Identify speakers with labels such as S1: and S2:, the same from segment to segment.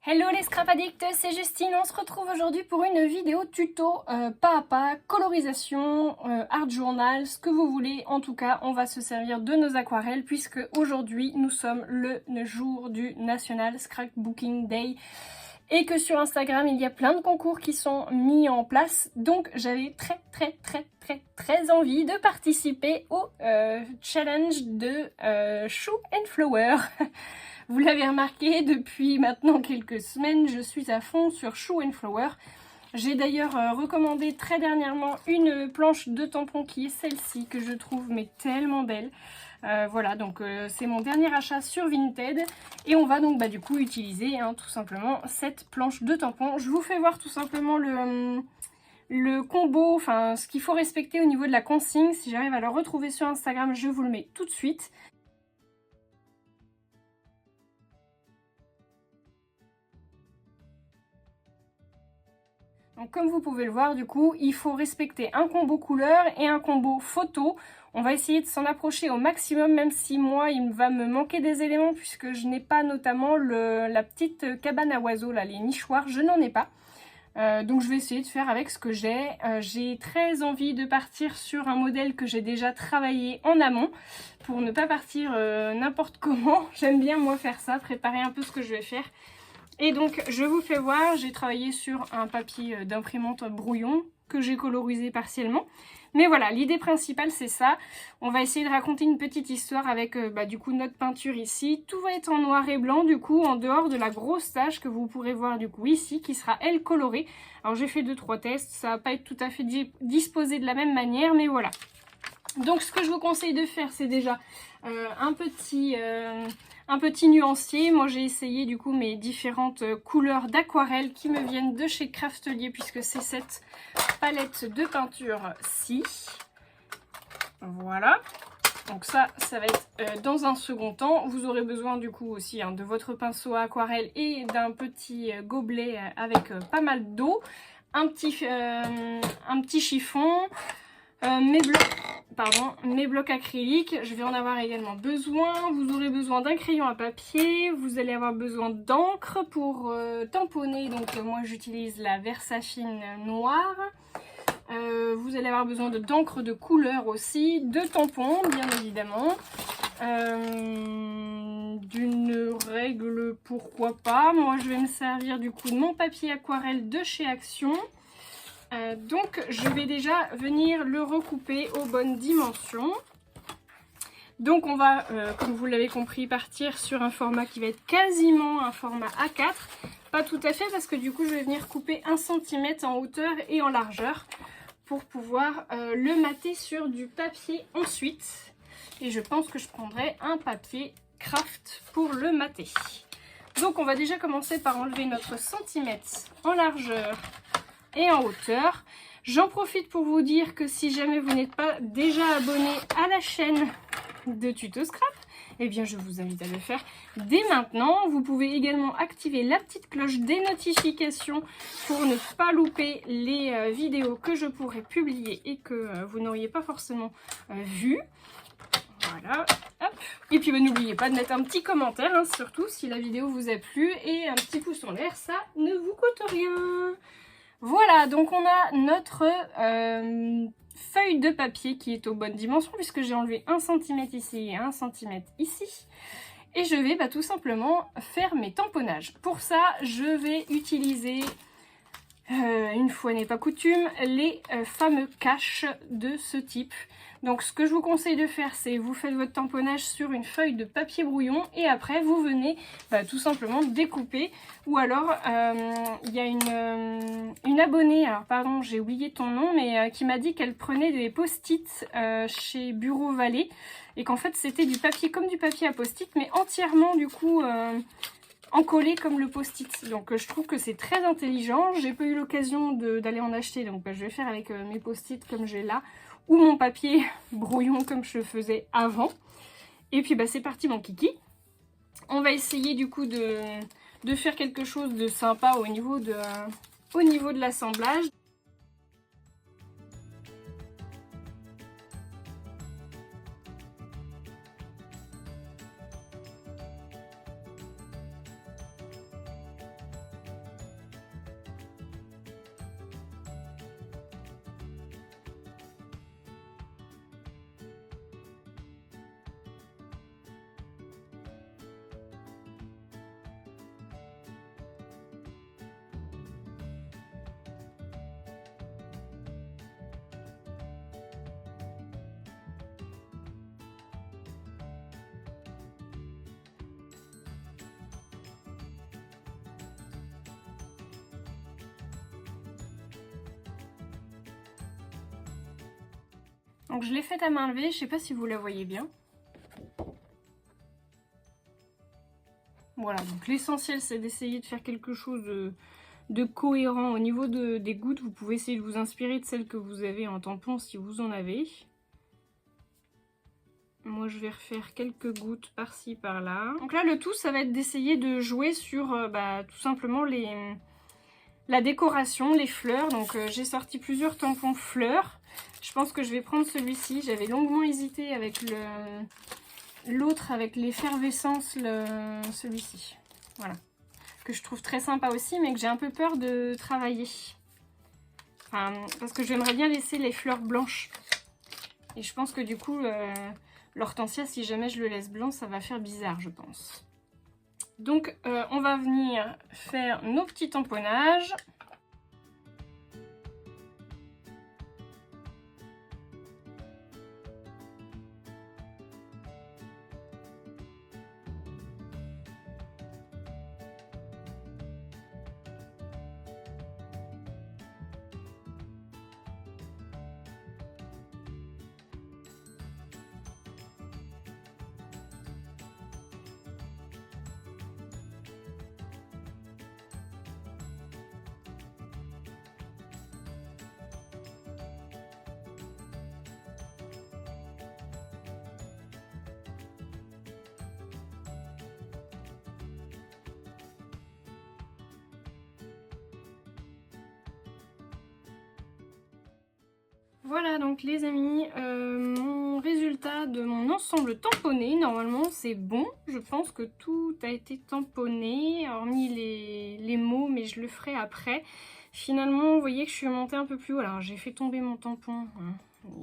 S1: Hello les scrap addicts, c'est Justine, on se retrouve aujourd'hui pour une vidéo tuto pas à pas, colorisation, art journal, ce que vous voulez. En tout cas, on va se servir de nos aquarelles puisque aujourd'hui nous sommes le jour du National Scrapbooking Day et que sur Instagram il y a plein de concours qui sont mis en place. Donc j'avais très envie de participer au challenge de Shoe and Flower. Vous l'avez remarqué, depuis maintenant quelques semaines, je suis à fond sur Shoe and Flower. J'ai d'ailleurs recommandé très dernièrement une planche de tampon qui est celle-ci, que je trouve mais tellement belle. Voilà, donc c'est mon dernier achat sur Vinted. Et on va donc du coup utiliser tout simplement cette planche de tampon. Je vous fais voir tout simplement le combo, enfin ce qu'il faut respecter au niveau de la consigne. Si j'arrive à le retrouver sur Instagram, je vous le mets tout de suite. Donc comme vous pouvez le voir, du coup, il faut respecter un combo couleur et un combo photo. On va essayer de s'en approcher au maximum, même si moi, il va me manquer des éléments puisque je n'ai pas notamment la petite cabane à oiseaux, là, les nichoirs, je n'en ai pas. Donc je vais essayer de faire avec ce que j'ai. J'ai très envie de partir sur un modèle que j'ai déjà travaillé en amont pour ne pas partir n'importe comment. J'aime bien moi faire ça, préparer un peu ce que je vais faire. Et donc je vous fais voir, j'ai travaillé sur un papier d'imprimante brouillon que j'ai colorisé partiellement. Mais voilà, l'idée principale c'est ça. On va essayer de raconter une petite histoire avec du coup notre peinture ici. Tout va être en noir et blanc du coup, en dehors de la grosse tache que vous pourrez voir du coup ici, qui sera elle colorée. Alors j'ai fait 2-3 tests, ça va pas être tout à fait disposé de la même manière, mais voilà. Donc ce que je vous conseille de faire, c'est déjà un petit nuancier. Moi j'ai essayé du coup mes différentes couleurs d'aquarelle qui me viennent de chez Craftelier, puisque c'est cette palette de peinture-ci. Voilà. Donc ça va être dans un second temps. Vous aurez besoin du coup aussi de votre pinceau à aquarelle et d'un petit gobelet avec pas mal d'eau. Un petit chiffon. Mes blocs acryliques, je vais en avoir également besoin. Vous aurez besoin d'un crayon à papier, vous allez avoir besoin d'encre pour tamponner, donc moi j'utilise la Versafine noire. Vous allez avoir besoin d'encre de couleur aussi, de tampons bien évidemment, d'une règle pourquoi pas. Moi je vais me servir du coup de mon papier aquarelle de chez Action. Donc je vais déjà venir le recouper aux bonnes dimensions. Donc on va, comme vous l'avez compris, partir sur un format qui va être quasiment un format A4. Pas tout à fait parce que du coup je vais venir couper 1 cm en hauteur et en largeur pour pouvoir le mater sur du papier ensuite. Et je pense que je prendrai un papier craft pour le mater. Donc on va déjà commencer par enlever notre centimètre en largeur et en hauteur. J'en profite pour vous dire que si jamais vous n'êtes pas déjà abonné à la chaîne de Tuto Scrap, eh bien je vous invite à le faire dès maintenant. Vous pouvez également activer la petite cloche des notifications pour ne pas louper les vidéos que je pourrais publier et que vous n'auriez pas forcément vues. Voilà, hop. Et puis n'oubliez pas de mettre un petit commentaire, surtout si la vidéo vous a plu, et un petit pouce en l'air, ça ne vous coûte rien. Voilà, donc on a notre feuille de papier qui est aux bonnes dimensions puisque j'ai enlevé 1 cm ici et 1 cm ici. Et je vais tout simplement faire mes tamponnages. Pour ça, je vais utiliser, une fois n'est pas coutume, les fameux caches de ce type. Donc ce que je vous conseille de faire, c'est vous faites votre tamponnage sur une feuille de papier brouillon et après vous venez tout simplement découper. Ou alors il y a une abonnée, alors pardon j'ai oublié ton nom, mais qui m'a dit qu'elle prenait des post-it chez Bureau Vallée et qu'en fait c'était du papier comme du papier à post-it mais entièrement du coup encollé comme le post-it. Donc je trouve que c'est très intelligent. J'ai pas eu l'occasion d'aller en acheter, donc je vais faire avec mes post-it comme j'ai là, ou mon papier brouillon comme je le faisais avant. Et puis c'est parti mon kiki. On va essayer du coup de faire quelque chose de sympa au niveau de l'assemblage. Donc je l'ai faite à main levée, je sais pas si vous la voyez bien. Voilà, donc l'essentiel c'est d'essayer de faire quelque chose de cohérent au niveau des gouttes. Vous pouvez essayer de vous inspirer de celles que vous avez en tampon si vous en avez. Moi je vais refaire quelques gouttes par-ci par-là. Donc là le tout ça va être d'essayer de jouer sur tout simplement la décoration, les fleurs. Donc j'ai sorti plusieurs tampons fleurs. Je pense que je vais prendre celui-ci. J'avais longuement hésité avec l'autre avec l'effervescence, celui-ci. Voilà. Que je trouve très sympa aussi, mais que j'ai un peu peur de travailler. Enfin, parce que j'aimerais bien laisser les fleurs blanches. Et je pense que du coup, l'hortensia, si jamais je le laisse blanc, ça va faire bizarre, je pense. Donc, on va venir faire nos petits tamponnages. Voilà donc les amis, mon résultat de mon ensemble tamponné, normalement c'est bon, je pense que tout a été tamponné, hormis les mots, mais je le ferai après. Finalement, vous voyez que je suis montée un peu plus haut, alors j'ai fait tomber mon tampon, hein.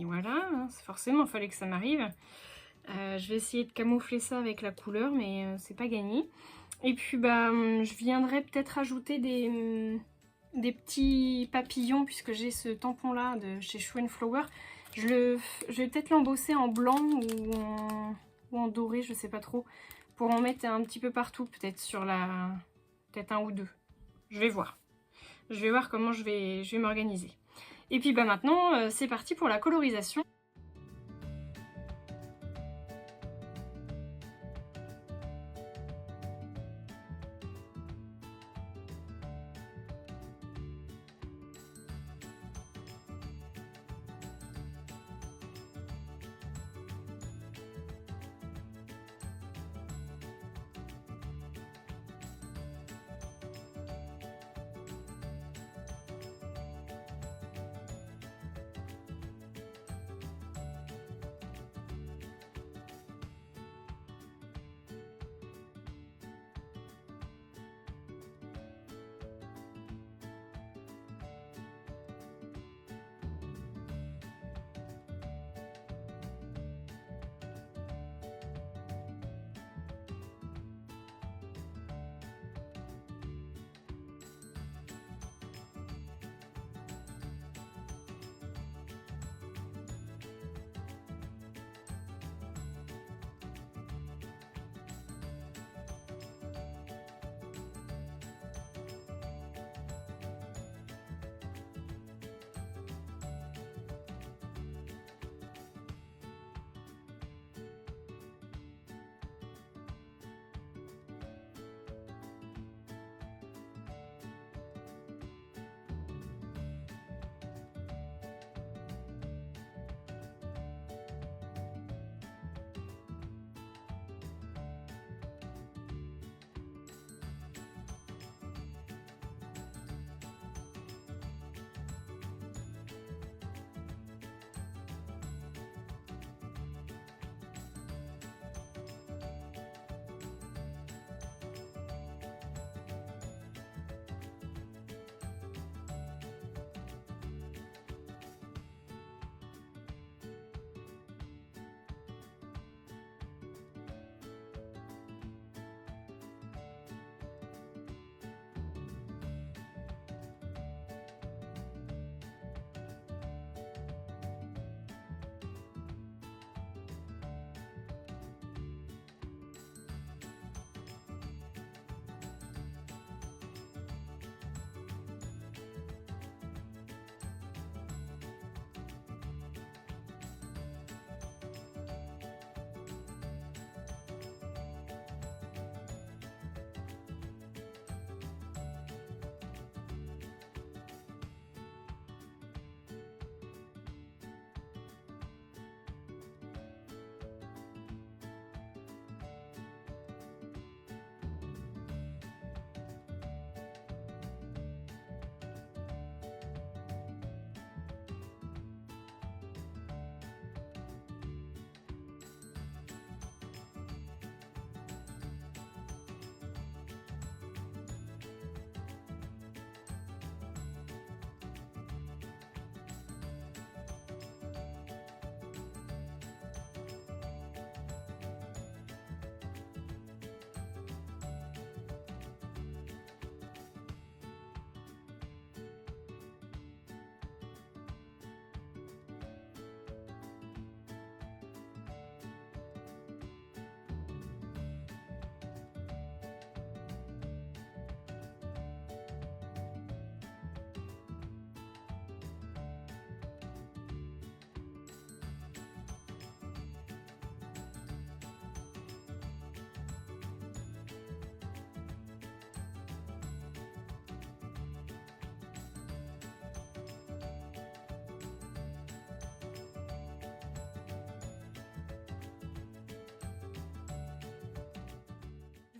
S1: Et voilà, hein, forcément il fallait que ça m'arrive. Je vais essayer de camoufler ça avec la couleur, mais c'est pas gagné. Et puis je viendrai peut-être ajouter des petits papillons, puisque j'ai ce tampon là de chez Show & Flower. Je vais peut-être l'embosser en blanc ou en doré, je sais pas trop, pour en mettre un petit peu partout, peut-être sur peut-être un ou deux. Je vais voir. Je vais voir comment je vais m'organiser. Et puis maintenant, c'est parti pour la colorisation.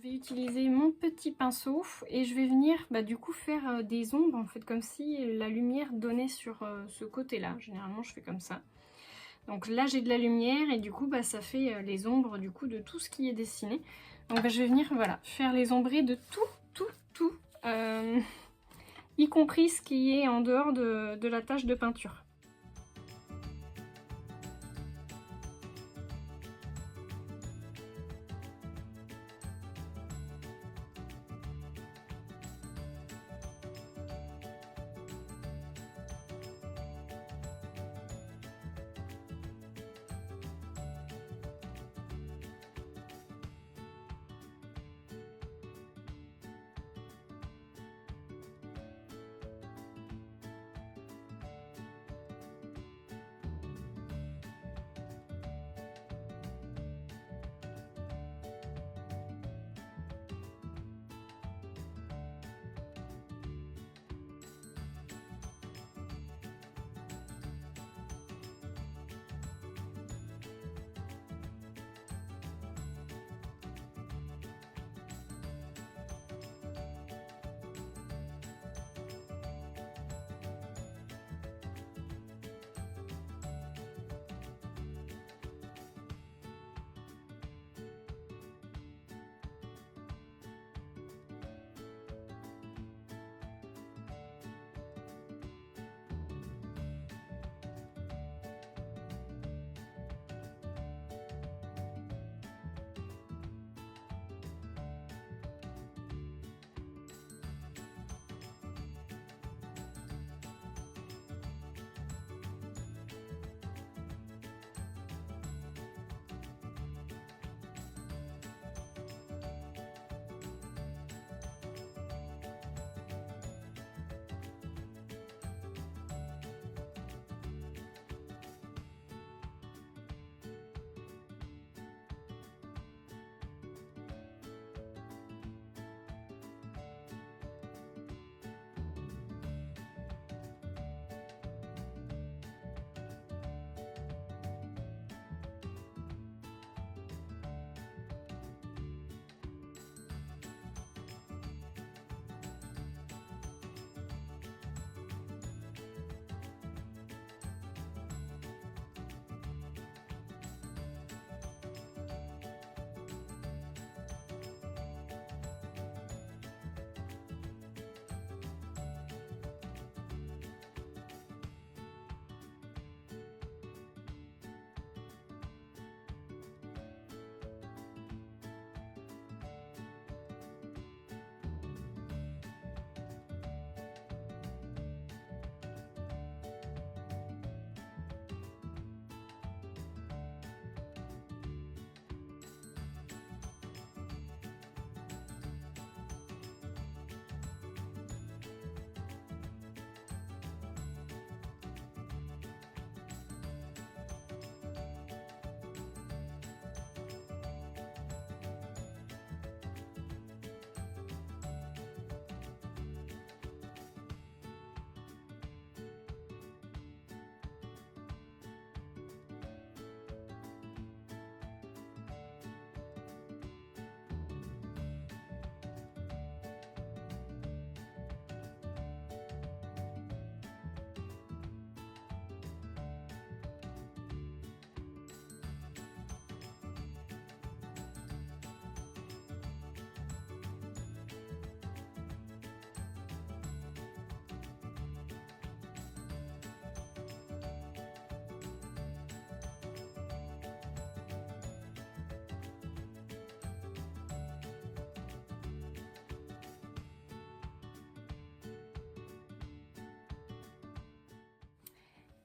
S1: vais utiliser mon petit pinceau et je vais venir du coup faire des ombres en fait, comme si la lumière donnait sur ce côté-là. Généralement je fais comme ça. Donc là j'ai de la lumière et du coup ça fait les ombres du coup de tout ce qui est dessiné. Donc je vais venir voilà faire les ombrés de tout, y compris ce qui est en dehors de la tâche de peinture.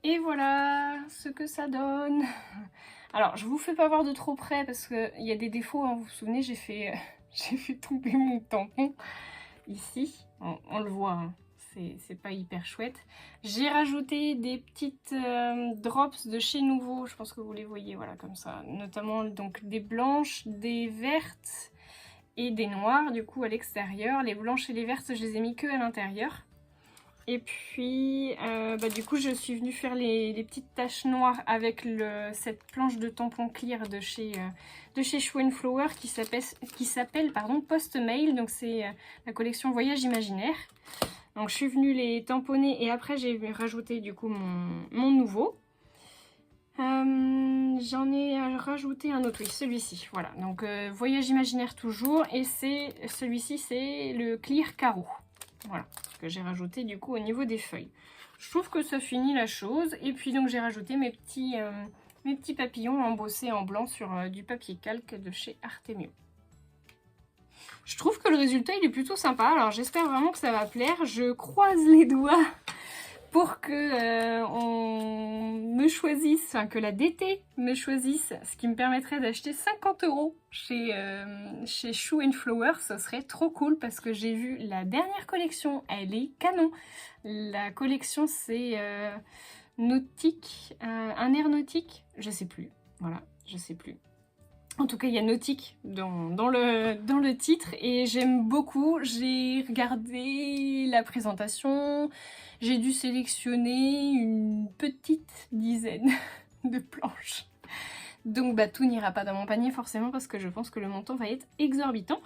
S1: Et voilà ce que ça donne. Alors, je vous fais pas voir de trop près parce qu'il y a des défauts, hein. Vous vous souvenez, j'ai fait tomber mon tampon ici. On le voit, hein. C'est pas hyper chouette. J'ai rajouté des petites drops de chez Nouveau. Je pense que vous les voyez, voilà, comme ça. Notamment donc des blanches, des vertes et des noires, du coup, à l'extérieur. Les blanches et les vertes, je les ai mis que à l'intérieur. Et puis, du coup, je suis venue faire les petites taches noires avec cette planche de tampon clear de chez Show Flower qui s'appelle Post Mail. Donc, c'est la collection Voyage Imaginaire. Donc, je suis venue les tamponner et après, j'ai rajouté du coup mon nouveau. J'en ai rajouté un autre, oui, celui-ci. Voilà, donc Voyage Imaginaire toujours. Et celui-ci, c'est le Clear Carreau. Voilà, que j'ai rajouté du coup au niveau des feuilles. Je trouve que ça finit la chose. Et puis donc j'ai rajouté mes petits papillons embossés en blanc sur du papier calque de chez Artemio. Je trouve que le résultat il est plutôt sympa. Alors j'espère vraiment que ça va plaire. Je croise les doigts pour que on me choisisse, enfin que la DT me choisisse, ce qui me permettrait d'acheter 50 € chez Shoe Flower. Ce serait trop cool parce que j'ai vu la dernière collection, elle est canon. La collection c'est nautique, un air nautique, je sais plus, voilà, je sais plus. En tout cas, il y a nautique dans le titre et j'aime beaucoup. J'ai regardé la présentation, j'ai dû sélectionner une petite dizaine de planches. Donc tout n'ira pas dans mon panier forcément parce que je pense que le montant va être exorbitant.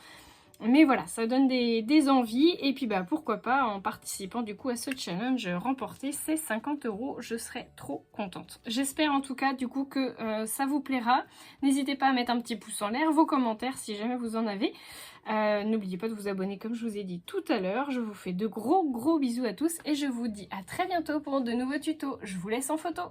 S1: Mais voilà, ça donne des envies et puis pourquoi pas en participant du coup à ce challenge remporter ces 50 €, je serais trop contente. J'espère en tout cas du coup que ça vous plaira. N'hésitez pas à mettre un petit pouce en l'air, vos commentaires si jamais vous en avez. N'oubliez pas de vous abonner comme je vous ai dit tout à l'heure. Je vous fais de gros bisous à tous et je vous dis à très bientôt pour de nouveaux tutos. Je vous laisse en photo.